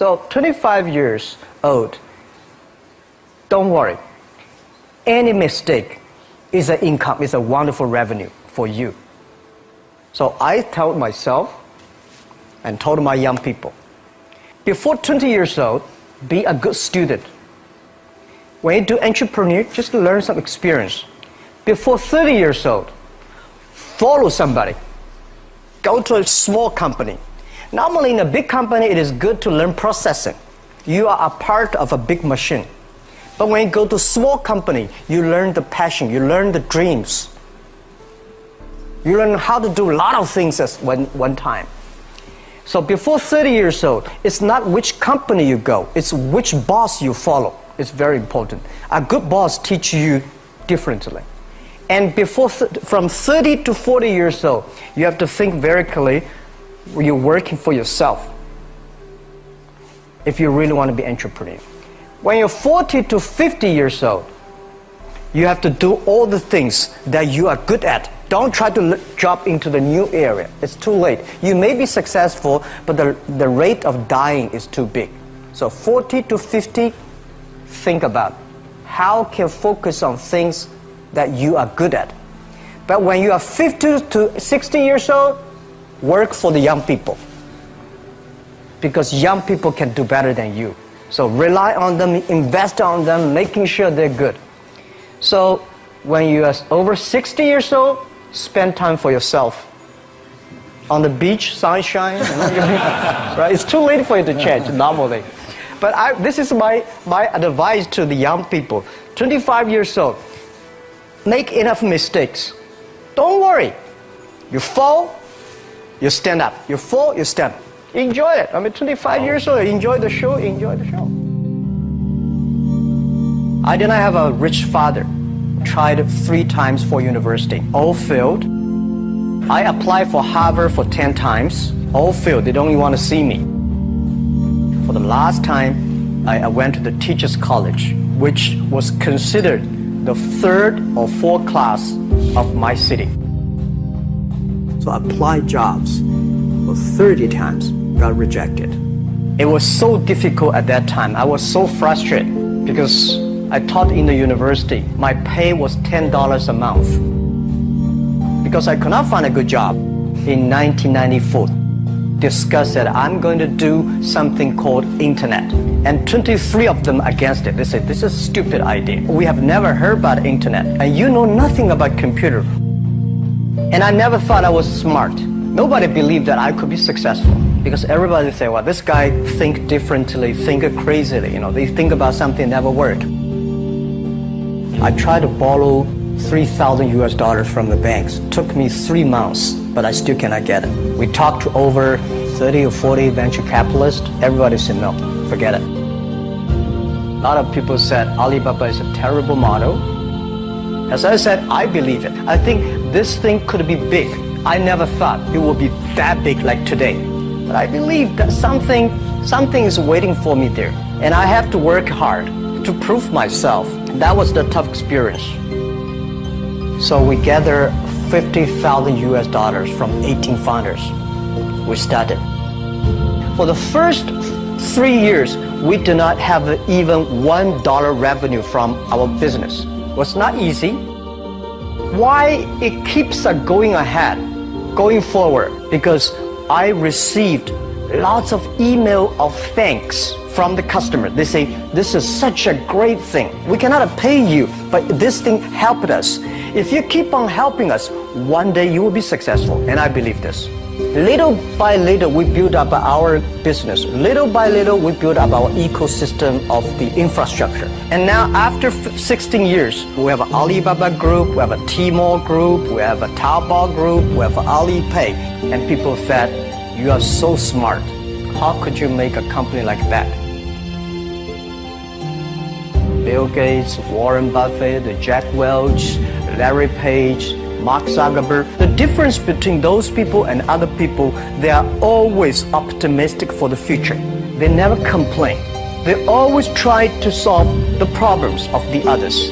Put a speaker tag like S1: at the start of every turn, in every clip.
S1: So 25 years old, don't worry. Any mistake is an income, is a wonderful revenue for you. So I told myself and told my young people, before 20 years old, be a good student. When you do entrepreneur, just learn some experience. Before 30 years old, follow somebody. Go to a small company. Normally in a big company, it is good to learn processing. You are a part of a big machine. But when you go to a small company, you learn the passion, you learn the dreams. You learn how to do a lot of things at one time. So before 30 years old, it's not which company you go, it's which boss you follow. It's very important. A good boss teaches you differently. And from 30 to 40 years old, you have to think very clearly, you're working for yourself if you really want to be an entrepreneur. When you're 40 to 50 years old, you have to do all the things that you are good at. Don't try to jump into the new area. It's too late. You may be successful, but the rate of dying is too big. So 40 to 50, think about how can focus on things that you are good at. But when you are 50 to 60 years old, work for the young people. Because young people can do better than you. So rely on them, invest on them, making sure they're good. So when you are over 60 years old, spend time for yourself. On the beach, sunshine, right? It's too late for you to change normally. But this is my advice to the young people. 25 years old, make enough mistakes. Don't worry. You fall, you stand up. You fall, you stand up. Enjoy it. 25 years old, enjoy the show, enjoy the show. I did not have a rich father. Tried 3 times for university, all failed. I applied for Harvard for 10 times, all failed. They don't even want to see me. For the last time, I went to the teachers' college, which was considered the 3rd or 4th class of my city. So I applied jobs for 30 times, got rejected. It was so difficult at that time. I was so frustrated because I taught in the university. My pay was $10 a month. Because I could not find a good job in 1994. Discussed that I'm going to do something called internet. And 23 of them against it. They said, this is a stupid idea. We have never heard about internet. And you know nothing about computer. And I never thought I was smart. Nobody believed that I could be successful. Because everybody say, well, this guy think differently, think crazily. They think about something never work. I tried to borrow $3,000 from the banks. Took me 3 months, but I still cannot get it. We talked to over 30 or 40 venture capitalists. Everybody said, no, forget it. A lot of people said Alibaba is a terrible model. As I said, I believe it. I think this thing could be big. I never thought it would be that big like today. But I believe that something is waiting for me there. And I have to work hard to prove myself. That was the tough experience. So we gathered $50,000 from 18 founders. We started. For the first 3 years, we did not have even $1 revenue from our business. It was not easy. Why it keeps us going ahead, going forward? Because I received lots of email of thanks from the customer. They say, this is such a great thing. We cannot pay you, but this thing helped us. If you keep on helping us, one day you will be successful. And I believe this. Little by little, we build up our business. Little by little, we build up our ecosystem of the infrastructure. And now, after 16 years, we have an Alibaba group, we have a Tmall group, we have a Taobao group, we have Alipay. And people said, you are so smart. How could you make a company like that? Bill Gates, Warren Buffett, Jack Welch, Larry Page, Mark Zuckerberg. The difference between those people and other people, they are always optimistic for the future. They never complain. They always try to solve the problems of the others.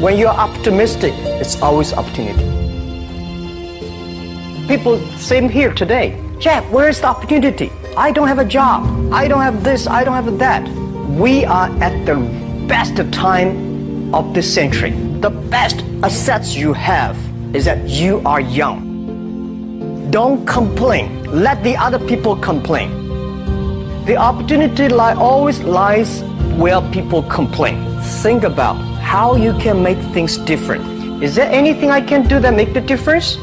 S1: When you're optimistic, it's always opportunity. People, same here today. Jeff, where is the opportunity? I don't have a job. I don't have this. I don't have that. We are at the best time of this century. The best assets you have is that you are young. Don't complain. Let the other people complain. The opportunity always lies where people complain. Think about how you can make things different. Is there anything I can do that make the difference?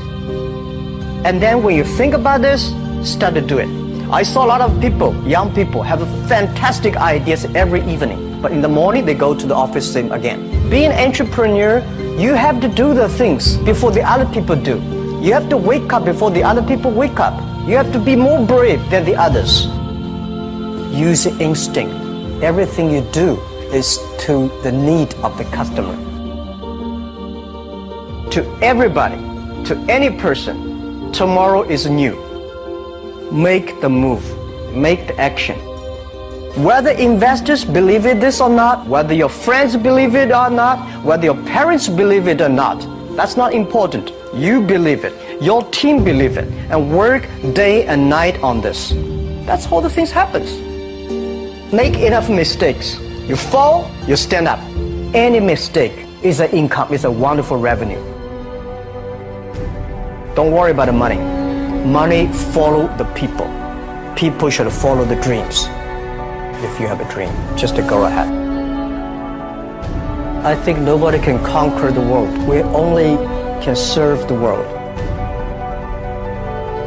S1: And then when you think about this, start to do it. I saw a lot of people, young people, have fantastic ideas every evening. But in the morning, they go to the office same again. Being an entrepreneur, you have to do the things before the other people do. You have to wake up before the other people wake up. You have to be more brave than the others. Use your instinct. Everything you do is to the need of the customer. To everybody, to any person, tomorrow is new. Make the move, make the action. Whether investors believe it this or not, whether your friends believe it or not, whether your parents believe it or not, that's not important. You believe it, your team believe it, and work day and night on this. That's how the things happens. Make enough mistakes. You fall, you stand up. Any mistake is an income, is a wonderful revenue. Don't worry about the money. Money follow the people. People should follow the dreams. If you have a dream, just to go ahead. I think nobody can conquer the world. We only can serve the world.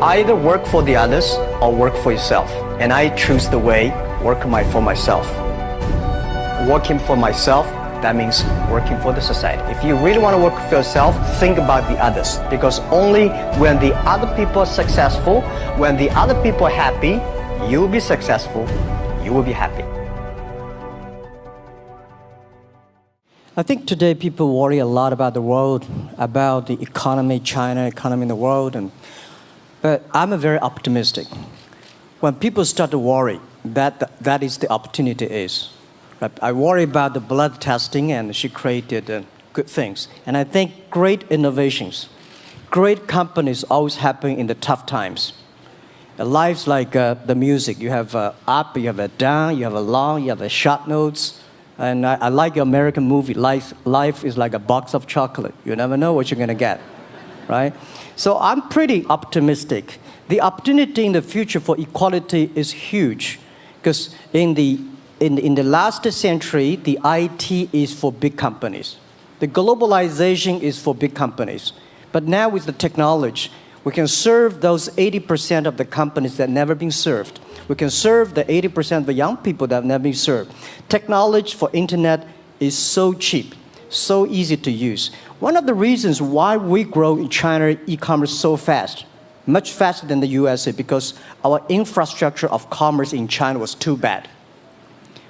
S1: Either work for the others or work for yourself. And I choose the way, work for myself. Working for myself, that means working for the society. If you really want to work for yourself, think about the others. Because only when the other people are successful, when the other people are happy, you will be successful, you will be happy. I think today people worry a lot about the world, about the economy, China, economy in the world. But I'm very optimistic. When people start to worry, that is the opportunity is. I worry about the blood testing, and she created good things. And I think great innovations, great companies always happen in the tough times. Life's like the music. You have up, you have a down, you have a long, you have a short notes. And I like your American movie. Life is like a box of chocolate. You never know what you're going to get, right? So I'm pretty optimistic. The opportunity in the future for equality is huge, because in the last century, the IT is for big companies. The globalization is for big companies. But now with the technology, we can serve those 80% of the companies that never been served. We can serve the 80% of the young people that have never been served. Technology for internet is so cheap, so easy to use. One of the reasons why we grow in China e-commerce so fast, much faster than the USA, because our infrastructure of commerce in China was too bad.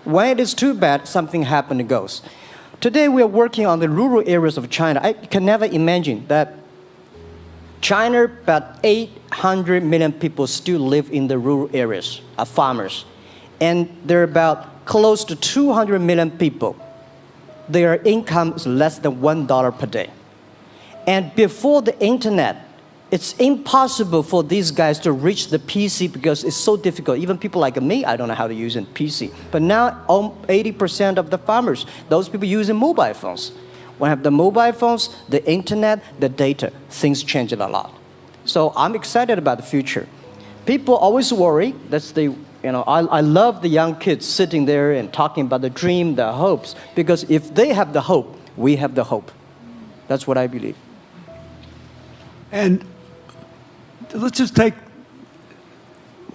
S1: When it is too bad, something happens and goes. Today we are working on the rural areas of China. I can never imagine that China, about 800 million people still live in the rural areas, are farmers. And there are about close to 200 million people. Their income is less than $1 per day. And before the internet, it's impossible for these guys to reach the PC because it's so difficult. Even people like me, I don't know how to use a PC. But now 80% of the farmers, those people using mobile phones. When I have the mobile phones, the internet, the data, things change a lot. So I'm excited about the future. People always worry. I love the young kids sitting there and talking about the dream, the hopes, because if they have the hope, we have the hope. That's what I believe.
S2: And let's just take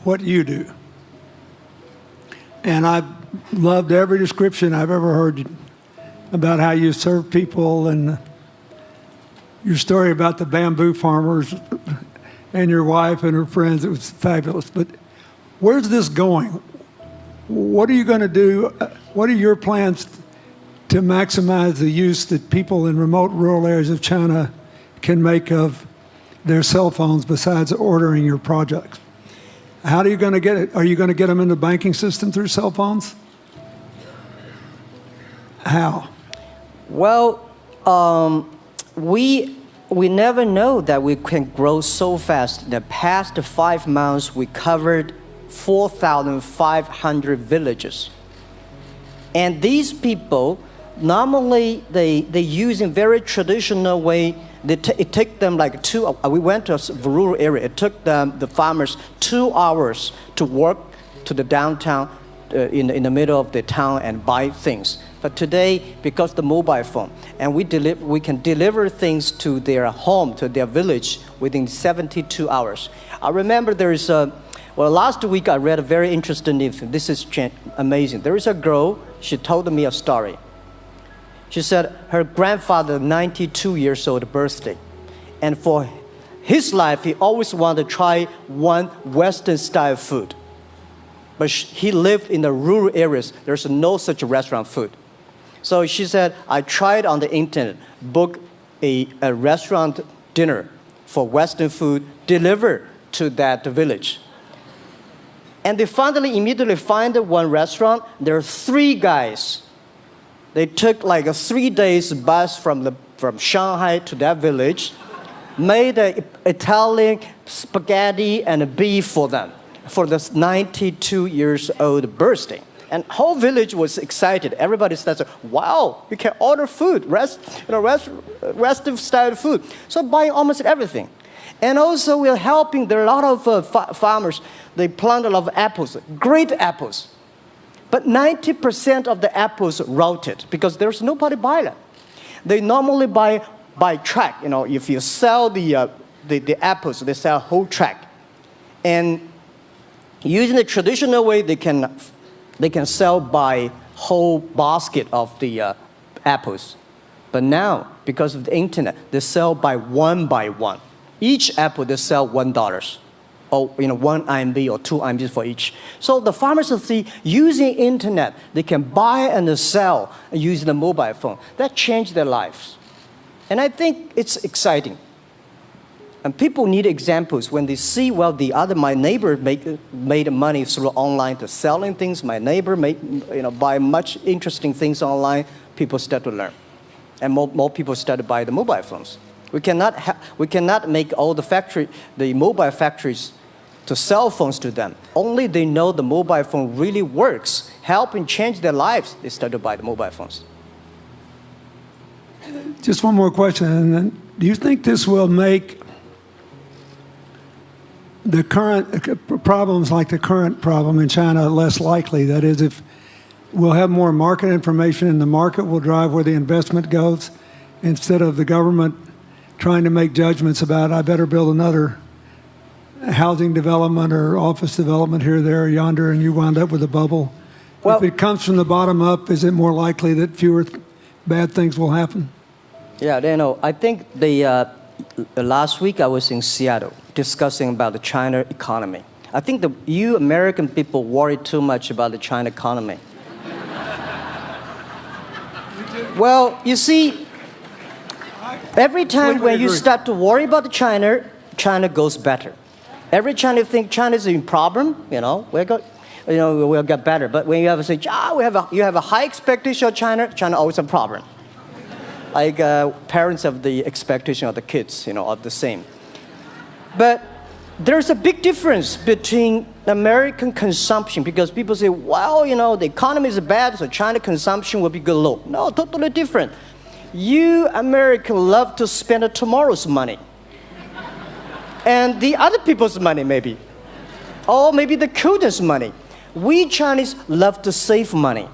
S2: what you do. And I've loved every description I've ever heard about how you serve people, and your story about the bamboo farmers and your wife and her friends. It was fabulous. But where's this going? What are you going to do? What are your plans to maximize the use that people in remote rural areas of China can make of their cell phones besides ordering your projects? How are you going to get it? Are you going to get them in the banking system through cell phones? How?
S1: Well, we never know that we can grow so fast. In the past 5 months, we covered 4,500 villages. And these people, normally they use in very traditional way. It took them like we went to a rural area. It took the farmers 2 hours to walk to the downtown in the middle of the town and buy things. But today, because the mobile phone, and we can deliver things to their home, to their village within 72 hours. I remember last week I read a very interesting news. This is amazing. There is a girl, she told me a story. She said her grandfather, 92 years old birthday. And for his life, he always wanted to try one Western style food. But he lived in the rural areas. There's no such restaurant food. So she said, I tried on the internet, book a restaurant dinner for Western food, delivered to that village. And they finally immediately find one restaurant. There are 3 guys. They took like a 3 days bus from Shanghai to that village, made an Italian spaghetti and a beef for them for this 92 years old birthday. And whole village was excited. Everybody said, wow, we can order food, Western style food. So buying almost everything. And also we're helping, there are a lot of farmers, they plant a lot of apples, great apples. But 90% of the apples rotted because there's nobody buy them. They normally buy by track. If you sell the apples, they sell whole track. And using the traditional way, they can sell by whole basket of the apples. But now, because of the internet, they sell by one. Each apple, they sell $1. Or 1 RMB or 2 RMB for each. So the farmers see using internet, they can buy and sell using the mobile phone. That changed their lives. And I think it's exciting. And people need examples when they see, my neighbor made money through online to selling things. My neighbor buy much interesting things online. People start to learn. And more people start to buy the mobile phones. We cannot make all the mobile factories to sell phones to them. Only they know the mobile phone really works, helping change their lives, they start to buy the mobile phones.
S2: Just one more question. And then, do you think this will make the current problems like the current problem in China less likely? That is, if we'll have more market information and the market will drive where the investment goes instead of the government trying to make judgments about, I better build another housing development or office development here, there, or yonder, and you wind up with a bubble. If it comes from the bottom up, is it more likely that fewer bad things will happen?
S1: Yeah, I think last week I was in Seattle discussing about the China economy. I think you American people worry too much about the China economy. Well, you see, every time when you start to worry about China goes better. Every time you think China is in problem, we'll get better. But when you have to say, you have a high expectation of China always a problem. Like parents have the expectation of the kids, are the same. But there's a big difference between American consumption because people say, the economy is bad, so China consumption will be good low. No, totally different. You Americans love to spend tomorrow's money. And the other people's money, maybe. Or maybe the children's money. We Chinese love to save money.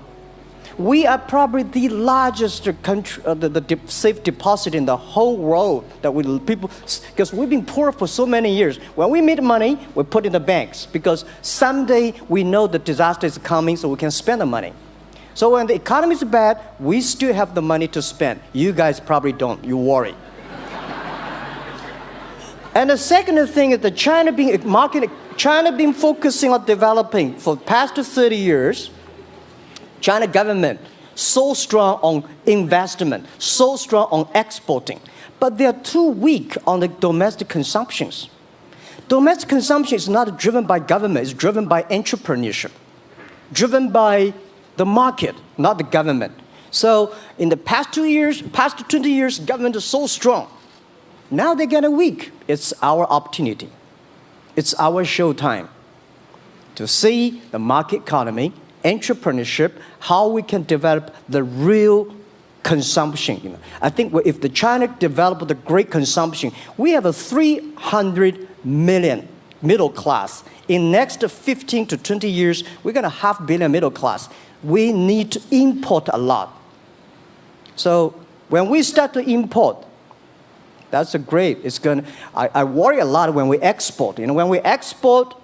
S1: We are probably the largest country, the safe deposit in the whole world because we've been poor for so many years. When we make money, we put in the banks because someday we know the disaster is coming, so we can spend the money. So when the economy is bad, we still have the money to spend. You guys probably don't. You worry. And the second thing is that China been focusing on developing for the past 30 years. China government so strong on investment, so strong on exporting, but they are too weak on the domestic consumptions. Domestic consumption is not driven by government, it's driven by entrepreneurship, driven by the market, not the government. So in the past 20 years, government is so strong. Now they're getting weak. It's our opportunity. It's our showtime. to see the market economy, entrepreneurship, how we can develop the real consumption. I think if the China developed the great consumption, we have a 300 million middle class. In next 15 to 20 years, we're going to have 500 million middle class. We need to import a lot. So when we start to import, that's a great. It's going. I worry a lot when we export. When we export,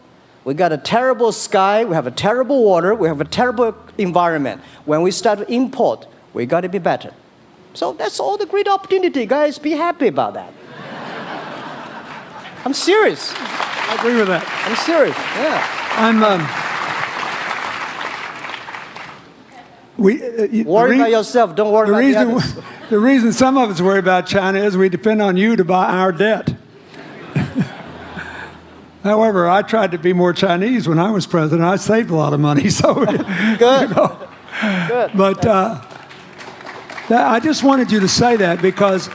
S1: we got a terrible sky, we have a terrible water, we have a terrible environment. When we start to import, we got to be better. So that's all the great opportunity, guys. Be happy about that. I'm serious.
S2: I agree with that.
S1: I'm serious. Yeah. Worry about yourself. Don't worry about the others.
S2: The reason some of us worry about China is we depend on you to buy our debt. However, I tried to be more Chinese when I was president. I saved a lot of money. So
S1: good. Good.
S2: But I just wanted you to say that because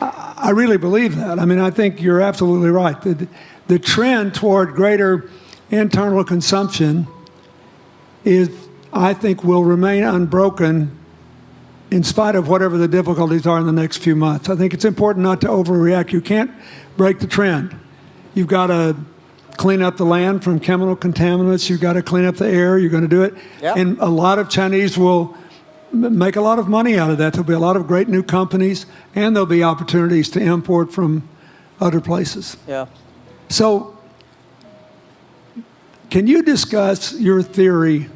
S2: I really believe that. I mean, I think you're absolutely right. The trend toward greater internal consumption is, I think, will remain unbroken in spite of whatever the difficulties are in the next few months. I think it's important not to overreact. You can't break the trend. You've got to clean up the land from chemical contaminants. You've got to clean up the air. You're going to do it. Yep. And a lot of Chinese will make a lot of money out of that. There'll be a lot of great new companies, and there'll be opportunities to import from other places.
S1: Yeah.
S2: So can you discuss your theory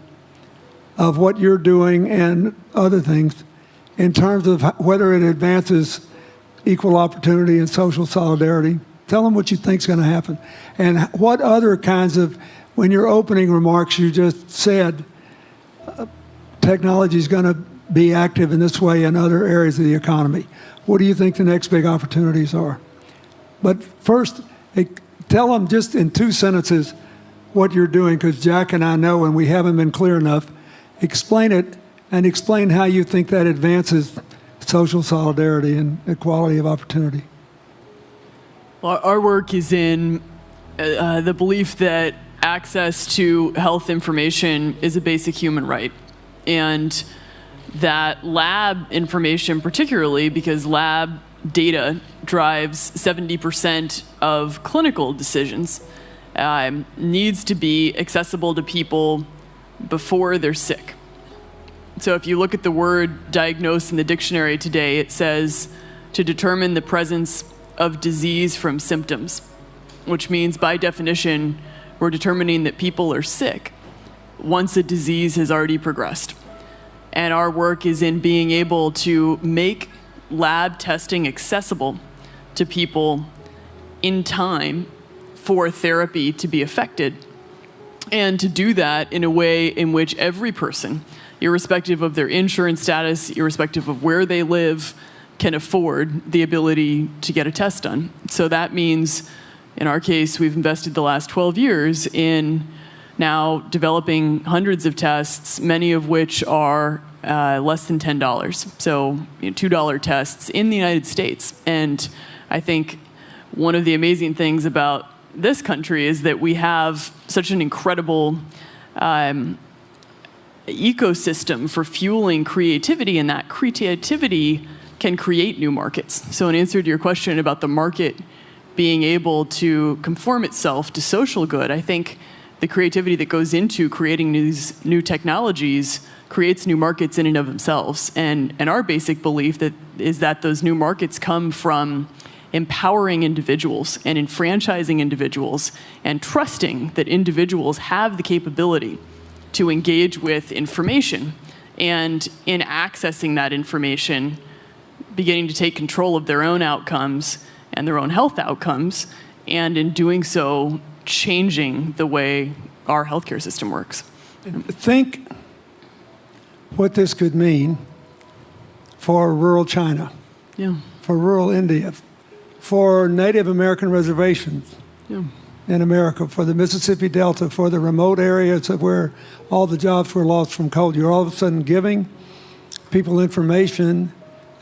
S2: of what you're doing and other things in terms of whether it advances equal opportunity and social solidarity? Tell them what you think is going to happen. And what other kinds of, when your opening remarks, you just said technology is going to be active in this way in other areas of the economy. What do you think the next big opportunities are? But first, tell them just in 2 sentences what you're doing, because Jack and I know, and we haven't been clear enough. Explain it, and explain how you think that advances social solidarity and equality of opportunity.
S3: Well, our work is in the belief that access to health information is a basic human right. And that lab information, particularly because lab data drives 70% of clinical decisions, needs to be accessible to people before they're sick. So if you look at the word diagnose in the dictionary today, it says to determine the presence of disease from symptoms, which means by definition, we're determining that people are sick once a disease has already progressed. And our work is in being able to make lab testing accessible to people in time for therapy to be effected, and to do that in a way in which every person, irrespective of their insurance status, irrespective of where they live, can afford the ability to get a test done. So that means, in our case, we've invested the last 12 years in now developing hundreds of tests, many of which are less than $10. So $2 tests in the United States. And I think one of the amazing things about this country is that we have such an incredible ecosystem for fueling creativity, and that creativity can create new markets. So in answer to your question about the market being able to conform itself to social good, I think the creativity that goes into creating these new technologies creates new markets in and of themselves. And our basic belief is that those new markets come from empowering individuals and enfranchising individuals and trusting that individuals have the capability to engage with information, and in accessing that information, beginning to take control of their own outcomes and their own health outcomes, and in doing so, changing the way our healthcare system works.
S2: Think what this could mean for rural China, for rural India, for Native American reservations in America, for the Mississippi Delta, for the remote areas of where all the jobs were lost from coal. You're all of a sudden giving people information.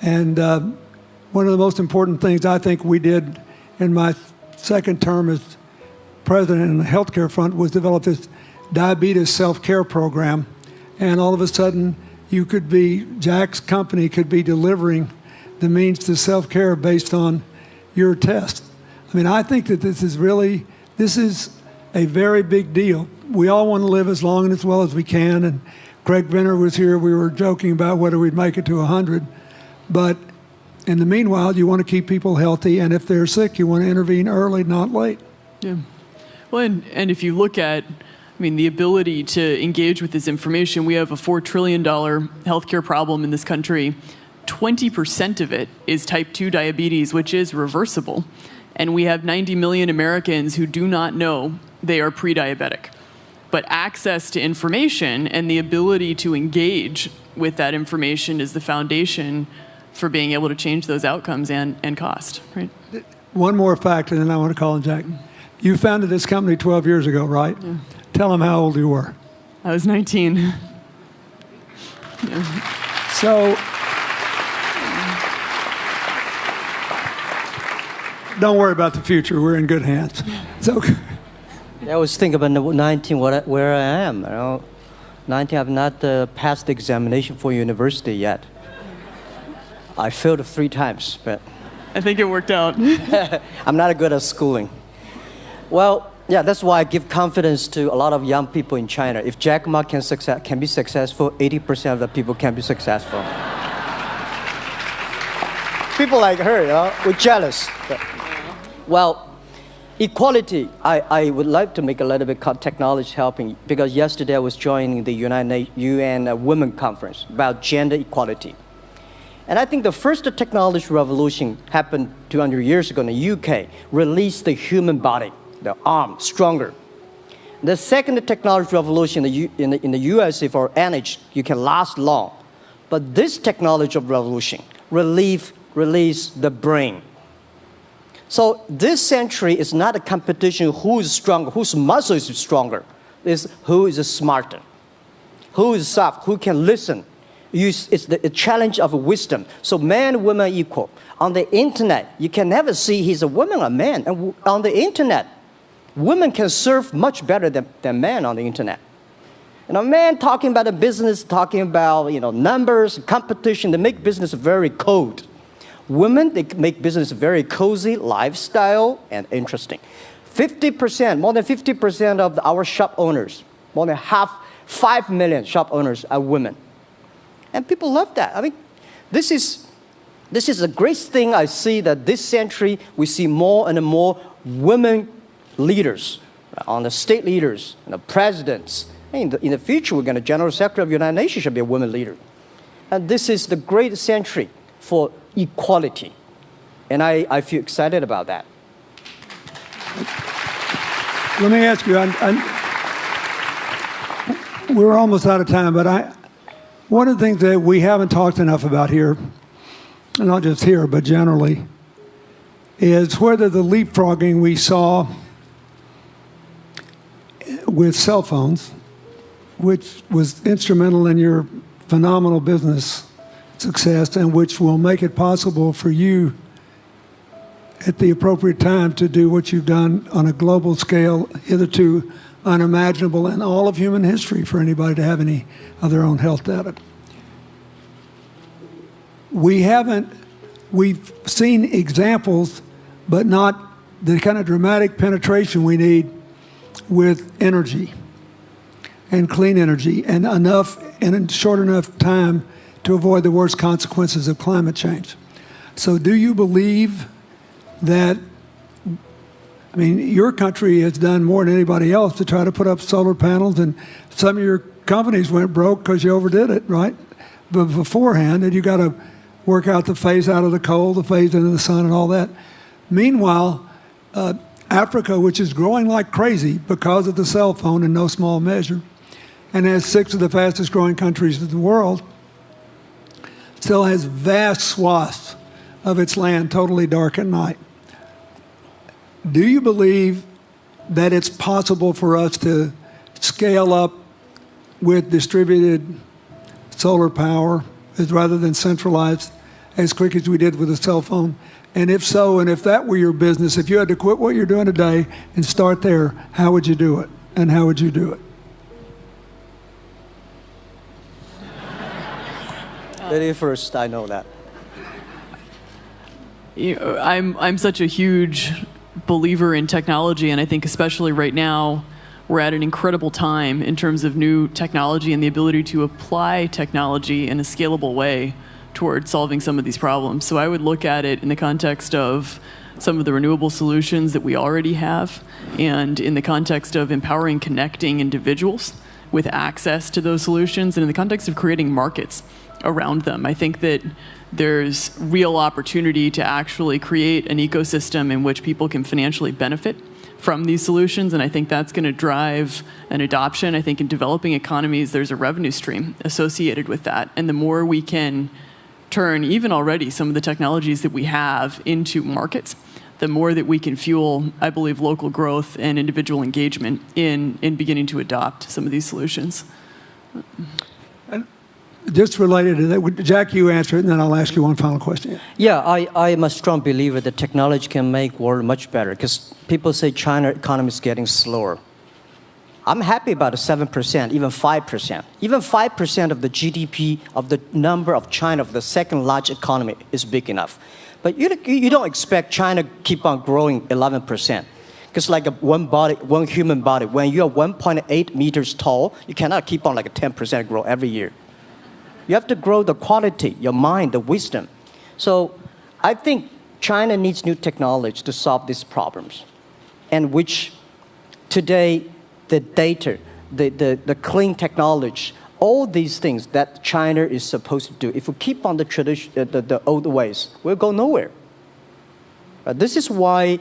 S2: And one of the most important things I think we did in my second term as president in the healthcare front, was develop this diabetes self-care program. And all of a sudden, Jack's company could be delivering the means to self-care based on your test. I mean, I think that this is a very big deal. We all want to live as long and as well as we can. And Craig Venner was here. We were joking about whether we'd make it to 100. But in the meanwhile, you want to keep people healthy. And if they're sick, you want to intervene early, not late.
S3: Yeah. Well, and if you look at, the ability to engage with this information, we have a $4 trillion healthcare problem in this country. 20% of it is type 2 diabetes, which is reversible. And we have 90 million Americans who do not know they are pre-diabetic. But access to information and the ability to engage with that information is the foundation for being able to change those outcomes and cost, right?
S2: One more fact, and then I want to call on Jack. You founded this company 12 years ago, right? Yeah. Tell them how old you were.
S3: I was 19. Yeah.
S2: So, don't worry about the future. We're in good hands. So,
S1: I was thinking about 19, where I am. 19, I've not passed the examination for university yet. I failed 3 times, but
S3: I think it worked out.
S1: I'm not good at schooling. Well, yeah, that's why I give confidence to a lot of young people in China. If Jack Ma can be successful, 80% of the people can be successful. People like her, we're jealous. But, well, equality, I would like to make a little bit technology helping, because yesterday I was joining the UN Women Conference about gender equality. And I think the first technology revolution happened 200 years ago in the UK, released the human body, the arm, stronger. The second technology revolution in the USA for energy, you can last long. But this technology revolution release the brain. So this century is not a competition who is stronger, whose muscle is stronger. It's who is smarter, who is soft, who can listen. It's the challenge of wisdom. So man and woman are equal. On the internet, you can never see he's a woman or a man. And on the internet, women can serve much better than men on the internet. And a man talking about a business, talking about numbers, competition, they make business very cold. Women, they make business very cozy, lifestyle, and interesting. 50%, more than 50% of our shop owners, more than 5 million shop owners are women. And people love that. I mean, this is a great thing. I see that this century, we see more and more women leaders, on the state leaders, and the presidents. In the future, we're going to General Secretary of the United Nations should be a woman leader. And this is the great century for equality. And I feel excited about that.
S2: Let me ask you, we're almost out of time, but one of the things that we haven't talked enough about here, and not just here, but generally, is whether the leapfrogging we saw with cell phones, which was instrumental in your phenomenal business success and which will make it possible for you at the appropriate time to do what you've done on a global scale, hitherto unimaginable in all of human history for anybody to have any of their own health data. We've seen examples, but not the kind of dramatic penetration we need with energy and clean energy and in short enough time to avoid the worst consequences of climate change. So do you believe that, your country has done more than anybody else to try to put up solar panels, and some of your companies went broke because you overdid it, right? But beforehand, and you got to work out the phase out of the coal, the phase into the sun and all that. Meanwhile, Africa, which is growing like crazy because of the cell phone in no small measure, and has 6 of the fastest growing countries in the world, still has vast swaths of its land totally dark at night. Do you believe that it's possible for us to scale up with distributed solar power rather than centralized as quick as we did with the cell phone? And if so, and if that were your business, if you had to quit what you're doing today and start there, how would you do it? And how would you do it?
S1: Lady first, I know that.
S3: I'm such a huge believer in technology, and I think especially right now, we're at an incredible time in terms of new technology and the ability to apply technology in a scalable way towards solving some of these problems. So I would look at it in the context of some of the renewable solutions that we already have, and in the context of empowering, connecting individuals with access to those solutions, and in the context of creating markets around them. I think that there's real opportunity to actually create an ecosystem in which people can financially benefit from these solutions, and I think that's going to drive an adoption. I think in developing economies, there's a revenue stream associated with that, and the more we can turn even already some of the technologies that we have into markets, the more that we can fuel, I believe, local growth and individual engagement in beginning to adopt some of these solutions.
S2: Just related to that, Jack, you answer it, and then I'll ask you one final question.
S1: Yeah, I am a strong believer that technology can make world much better, because people say China economy is getting slower. I'm happy about the 7%, even 5%. Even 5% of the GDP of the number of China, of the second largest economy, is big enough. But you don't expect China to keep on growing 11%. Because like one human body, when you are 1.8 meters tall, you cannot keep on like a 10% grow every year. You have to grow the quality, your mind, the wisdom. So I think China needs new technology to solve these problems, and which today the data, the clean technology, all these things that China is supposed to do, if we keep on the tradition, the old ways, we'll go nowhere. This is why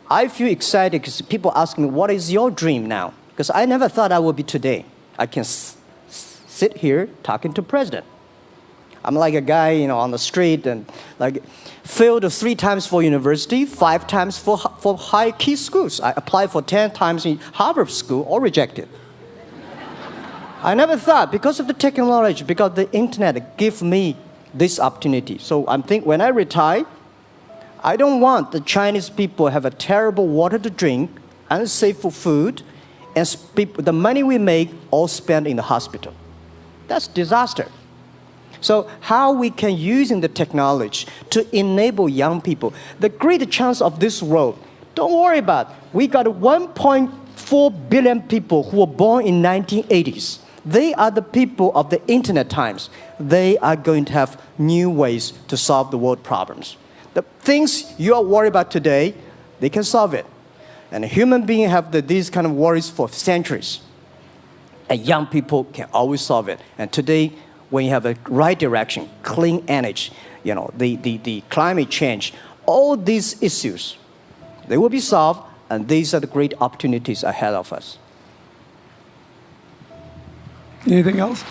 S1: I feel excited, because people ask me, what is your dream now? Because I never thought I would be today. I can sit here talking to president. I'm like a guy, on the street, and like failed 3 times for university, 5 times for high key schools. I applied for 10 times in Harvard school, all rejected. I never thought, because of the technology, because the internet give me this opportunity. So I'm think when I retire, I don't want the Chinese people have a terrible water to drink, unsafe for food, and the money we make all spent in the hospital. That's disaster. So how we can using the technology to enable young people, the great chance of this world, don't worry about it. We got 1.4 billion people who were born in 1980s. They are the people of the internet times. They are going to have new ways to solve the world problems. The things you are worried about today, they can solve it. And human beings have these kind of worries for centuries. And young people can always solve it. And today, when you have a right direction, clean energy, the climate change, all these issues, they will be solved, and these are the great opportunities ahead of us.
S2: Anything else?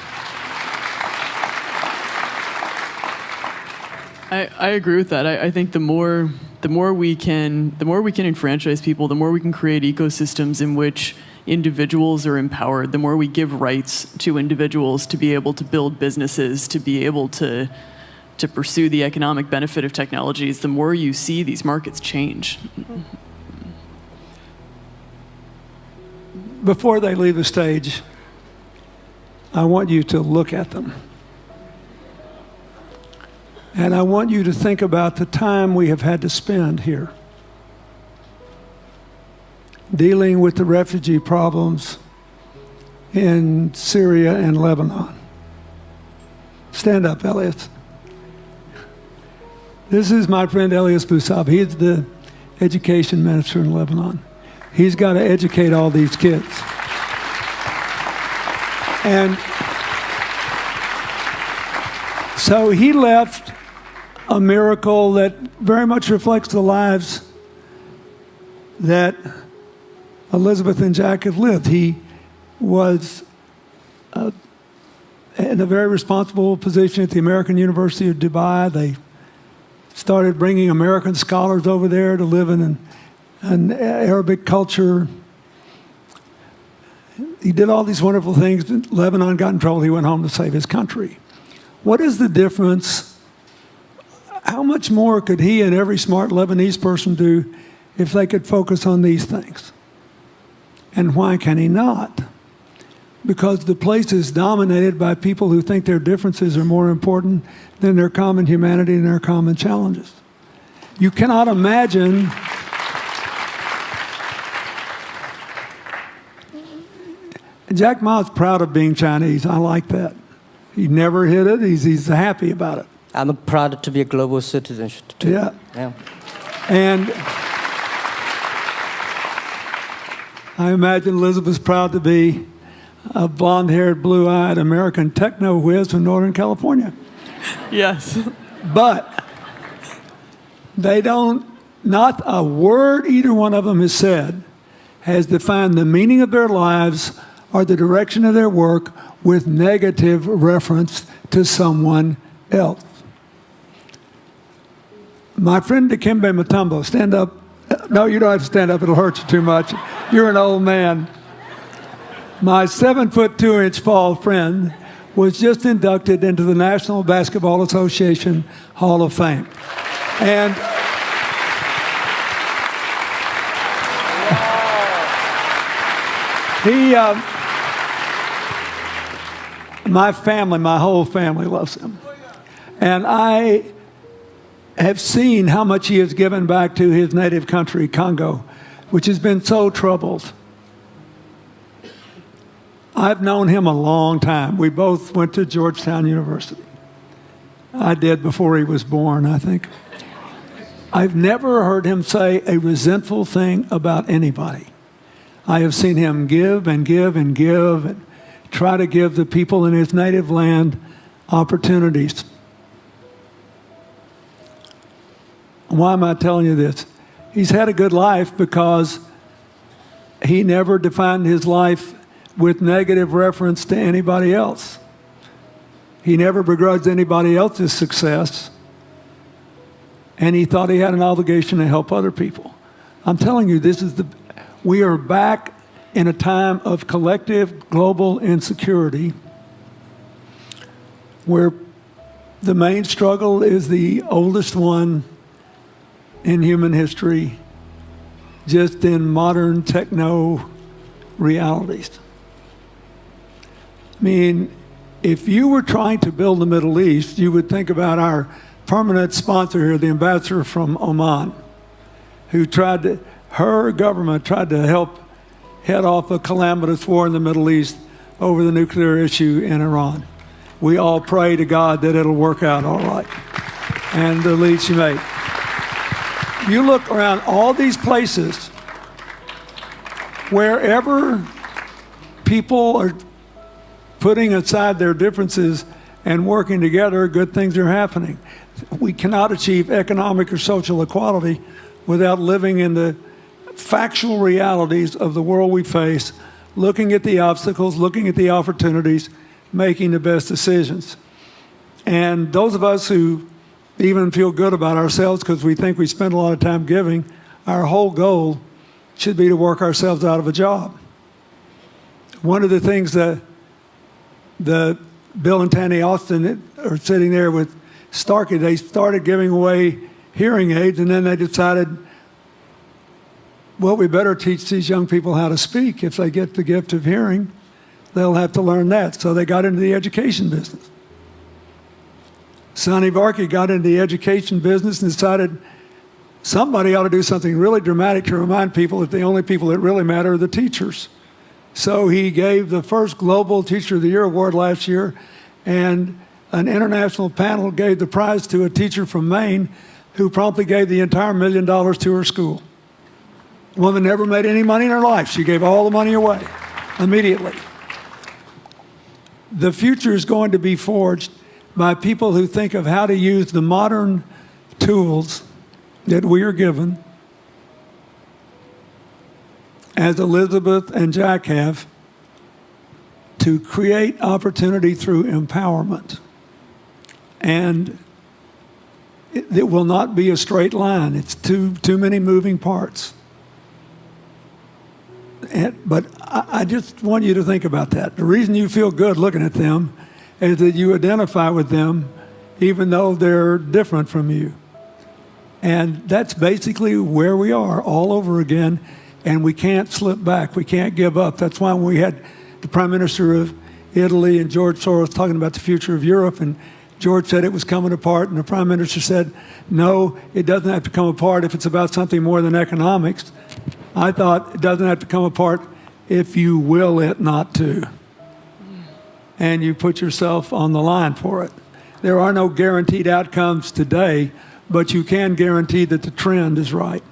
S3: I agree with that. I think the more we can enfranchise people, the more we can create ecosystems in which individuals are empowered, the more we give rights to individuals to be able to build businesses, to be able to pursue the economic benefit of technologies, the more you see these markets change.
S2: Before they leave the stage, I want you to look at them. And I want you to think about the time we have had to spend here dealing with the refugee problems in Syria and Lebanon. Stand up, Elias. This is my friend Elias Bousab. He is the education minister in Lebanon. He's got to educate all these kids. And so he left a miracle that very much reflects the lives that Elizabeth and Jack have lived. He was in a very responsible position at the American University of Dubai. They started bringing American scholars over there to live in an Arabic culture. He did all these wonderful things. Lebanon got in trouble. He went home to save his country. What is the difference? How much more could he and every smart Lebanese person do if they could focus on these things? And why can he not? Because the place is dominated by people who think their differences are more important than their common humanity and their common challenges. You cannot imagine Jack Ma's proud of being Chinese. I like that. He never hid it. He's happy about it.
S1: I'm proud to be a global citizen too.
S2: Yeah.
S1: Yeah.
S2: And I imagine Elizabeth's proud to be a blonde-haired, blue-eyed American techno whiz from Northern California.
S3: Yes.
S2: But they don't, not a word either one of them has said has defined the meaning of their lives or the direction of their work with negative reference to someone else. My friend Dikembe Mutombo, stand up. No, you don't have to stand up. It'll hurt you too much. You're an old man. My 7'2" tall friend was just inducted into the National Basketball Association Hall of Fame. And my family, my whole family loves him. And I have seen how much he has given back to his native country, Congo, which has been so troubled. I've known him a long time. We both went to Georgetown University. I did before he was born, I think. I've never heard him say a resentful thing about anybody. I have seen him give and give and give and try to give the people in his native land opportunities. Why am I telling you this? He's had a good life because he never defined his life with negative reference to anybody else. He never begrudged anybody else's success, and he thought he had an obligation to help other people. I'm telling you, we are back in a time of collective global insecurity where the main struggle is the oldest one in human history, just in modern techno realities. I mean, if you were trying to build the Middle East, you would think about our permanent sponsor here, the ambassador from Oman, who her government tried to help head off a calamitous war in the Middle East over the nuclear issue in Iran. We all pray to God that it'll work out all right. And the lead she made. You look around all these places, wherever people are putting aside their differences and working together, good things are happening. We cannot achieve economic or social equality without living in the factual realities of the world we face, looking at the obstacles, looking at the opportunities, making the best decisions. And those of us who even feel good about ourselves because we think we spend a lot of time giving, our whole goal should be to work ourselves out of a job. One of the things that Bill and Tanny Austin are sitting there with Starkey, they started giving away hearing aids, and then they decided, well, we better teach these young people how to speak. If they get the gift of hearing, they'll have to learn that. So they got into the education business. Sonny Varkey got into the education business and decided somebody ought to do something really dramatic to remind people that the only people that really matter are the teachers. So he gave the first Global Teacher of the Year award last year, and an international panel gave the prize to a teacher from Maine who promptly gave the entire $1 million to her school. The woman never made any money in her life. She gave all the money away immediately. The future is going to be forged by people who think of how to use the modern tools that we are given, as Elizabeth and Jack have, to create opportunity through empowerment. And it will not be a straight line. It's too many moving parts. But I just want you to think about that. The reason you feel good looking at them is that you identify with them even though they're different from you. And that's basically where we are all over again, and we can't slip back. We can't give up. That's why when we had the Prime Minister of Italy and George Soros talking about the future of Europe, and George said it was coming apart, and the Prime Minister said, no, it doesn't have to come apart if it's about something more than economics. I thought it doesn't have to come apart if you will it not to. And you put yourself on the line for it. There are no guaranteed outcomes today, but you can guarantee that the trend is right.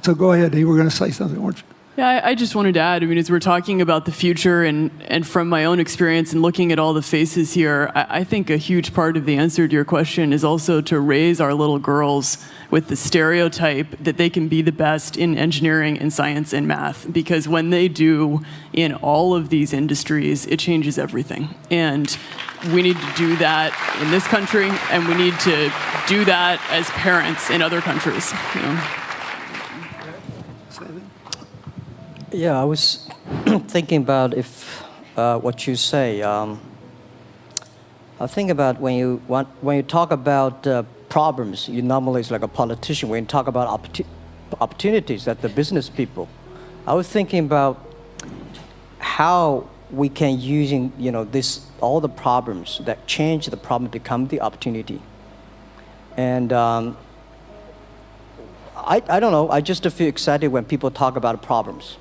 S2: So go ahead, you were going to say something, weren't you?
S3: Yeah, I just wanted to add, I mean, as we're talking about the future and from my own experience and looking at all the faces here, I think a huge part of the answer to your question is also to raise our little girls with the stereotype that they can be the best in engineering and science and math, because when they do in all of these industries, it changes everything. And we need to do that in this country, and we need to do that as parents in other countries. You know?
S1: Yeah, I was thinking about if what you say. I think about when you talk about problems, you normally is like a politician. When you talk about opportunities, that the business people. I was thinking about how we can using this all the problems that change the problem become the opportunity. And I don't know. I just feel excited when people talk about problems.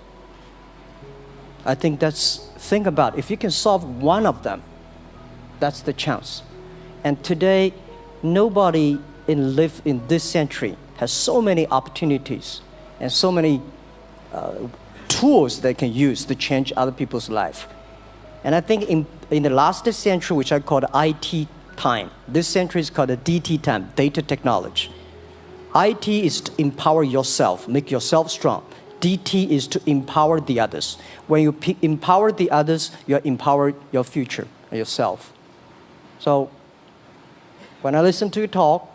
S1: I think think about if you can solve one of them, that's the chance. And today, nobody live in this century has so many opportunities and so many tools they can use to change other people's life. And I think in the last century, which I call the IT time, this century is called the DT time, data technology. IT is to empower yourself, make yourself strong. DT is to empower the others. When you empower the others, you empower your future, yourself. So when I listen to you talk,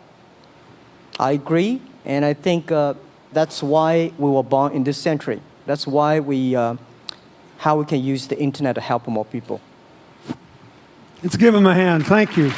S1: I agree, and I think that's why we were born in this century. That's why how we can use the internet to help more people.
S2: Let's give him a hand. Thank you.